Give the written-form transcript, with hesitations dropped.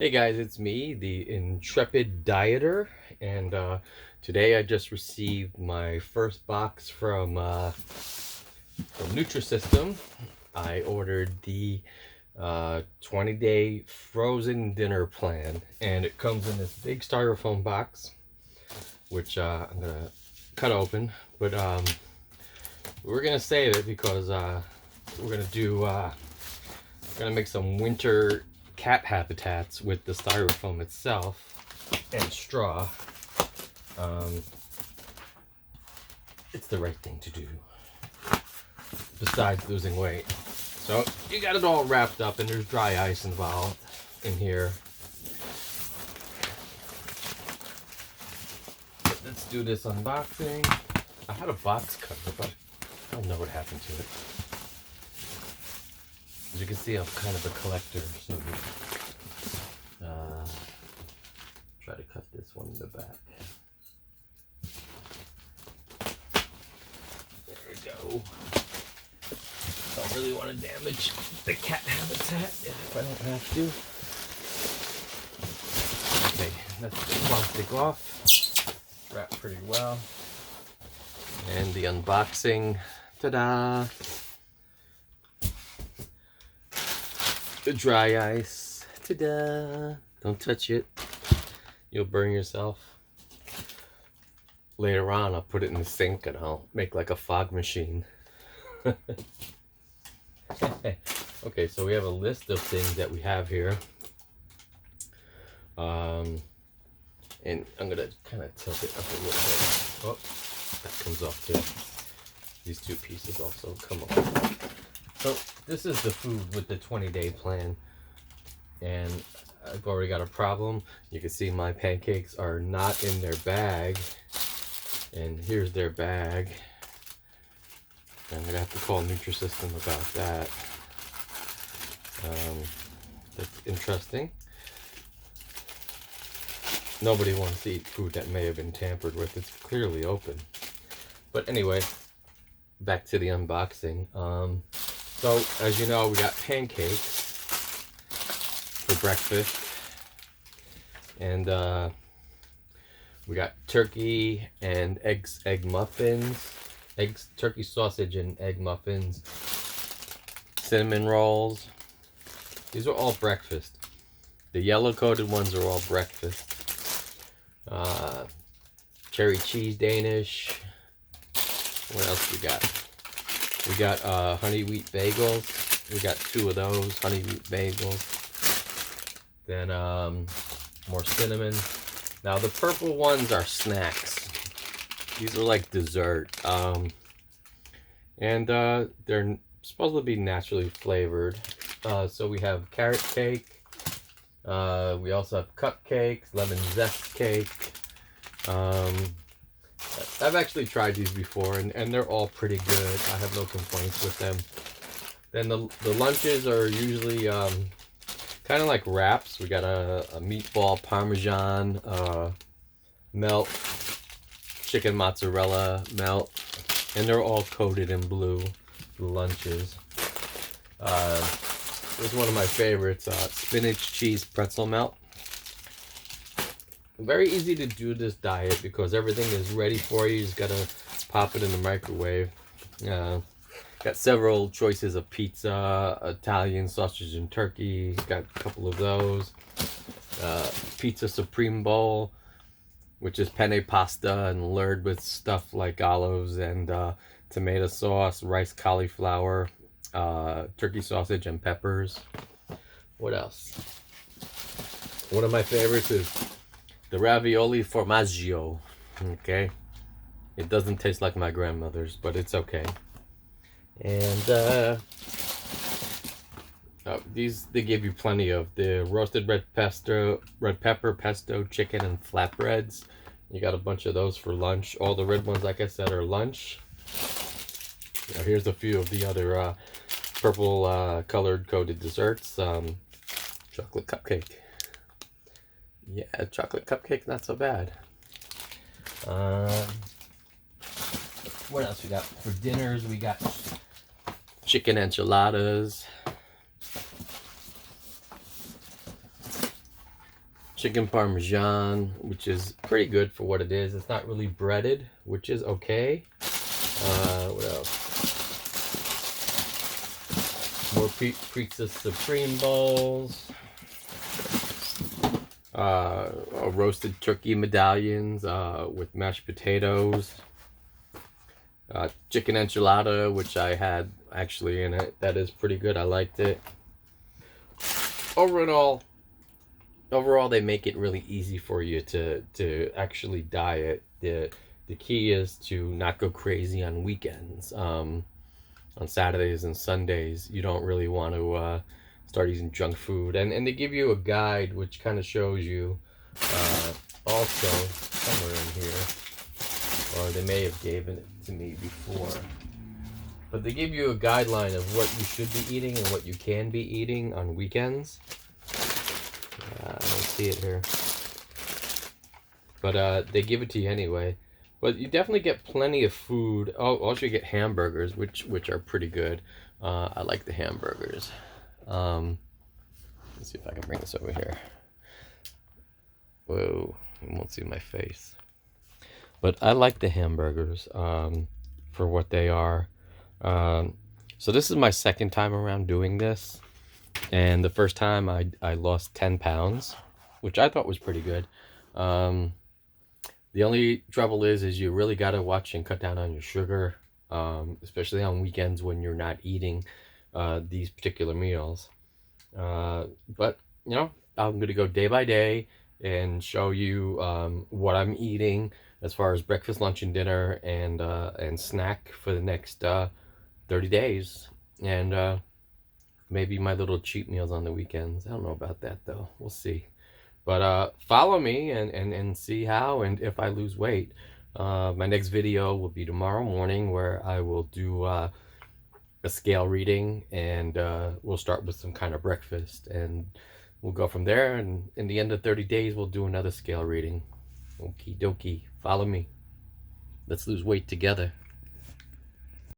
Hey guys, it's me, the Intrepid Dieter, and today I just received my first box from Nutrisystem. I ordered the 20-day frozen dinner plan, and it comes in this big styrofoam box, which I'm gonna cut open, but we're gonna save it because we're gonna do gonna make some winter cat habitats with the styrofoam itself and straw. It's the right thing to do besides losing weight. So you got it all wrapped up and there's dry ice involved in here. But let's do this unboxing. I had a box cover, but I don't know what happened to it. As you can see, I'm kind of a collector, so try to cut this one in the back. There we go. Don't really want to damage the cat habitat if I don't have to. Okay, that's the plastic off. Wrapped pretty well. And the unboxing. Ta-da! The dry ice. Ta-da! Don't touch it. You'll burn yourself. Later on, I'll put it in the sink and I'll make like a fog machine. Okay, so we have a list of things that we have here. And I'm gonna kind of tilt it up a little bit. Oh, that comes off too. These two pieces also come off. So this is the food with the 20-day plan, and I've already got a problem. You can see my pancakes are not in their bag, and here's their bag. I'm gonna have to call Nutrisystem about that. That's interesting. Nobody wants to eat food that may have been tampered with. It's clearly open. But anyway, back to the unboxing. So, as you know, we got pancakes for breakfast. And we got turkey and egg muffins. Turkey sausage and egg muffins. Cinnamon rolls. These are all breakfast. The yellow coated ones are all breakfast. Cherry cheese Danish. What else we got? We got honey wheat bagels. We got 2 of those honey wheat bagels. Then more cinnamon. Now the purple ones are snacks. These are like dessert. And they're supposed to be naturally flavored. So we have carrot cake. We also have cupcakes, lemon zest cake. I've actually tried these before, and they're all pretty good. I have no complaints with them. Then the lunches are usually kind of like wraps. We got a meatball parmesan melt, chicken mozzarella melt, and they're all coated in blue, the lunches. Here's one of my favorites, spinach cheese pretzel melt. Very easy to do this diet because everything is ready for you. You just gotta pop it in the microwave. Got several choices of pizza, Italian sausage and turkey. Got a couple of those. Pizza Supreme Bowl, which is penne pasta and lured with stuff like olives and tomato sauce, rice cauliflower, turkey sausage and peppers. What else? One of my favorites is the ravioli formaggio. Okay, it doesn't taste like my grandmother's, but it's okay. And these, they give you plenty of the roasted red pepper pesto chicken and flatbreads. You got a bunch of those for lunch. All the red ones, like I said, are lunch. Now here's a few of the other purple colored coated desserts. Chocolate cupcake. Yeah, chocolate cupcake, not so bad. What else we got for dinners? We got chicken enchiladas. chicken parmesan, which is pretty good for what it is. It's not really breaded, which is okay. What else? More pizza supreme bowls. Roasted turkey medallions with mashed potatoes. Chicken enchilada, which I had actually in it. That is pretty good. I liked it. Overall, they make it really easy for you to actually diet. The key is to not go crazy on weekends. On Saturdays and Sundays, you don't really want to start eating junk food. And they give you a guide which kind of shows you also somewhere in here, or they may have given it to me before. But they give you a guideline of what you should be eating and what you can be eating on weekends. I don't see it here. But they give it to you anyway. But you definitely get plenty of food. Oh, also you get hamburgers, which are pretty good. I like the hamburgers. Let's see if I can bring this over here. Whoa, you won't see my face. But I like the hamburgers for what they are. So this is my second time around doing this. And the first time I lost 10 pounds, which I thought was pretty good. The only trouble is you really got to watch and cut down on your sugar, especially on weekends when you're not eating these particular meals. But, you know, I'm going to go day by day and show you what I'm eating as far as breakfast, lunch, and dinner, and snack for the next 30 days. And maybe my little cheat meals on the weekends. I don't know about that, though. We'll see. But follow me and see how and if I lose weight. My next video will be tomorrow morning, where I will do a scale reading, and we'll start with some kind of breakfast, and we'll go from there. And in the end of 30 days, we'll do another scale reading. Okie dokie. Follow me. Let's lose weight together.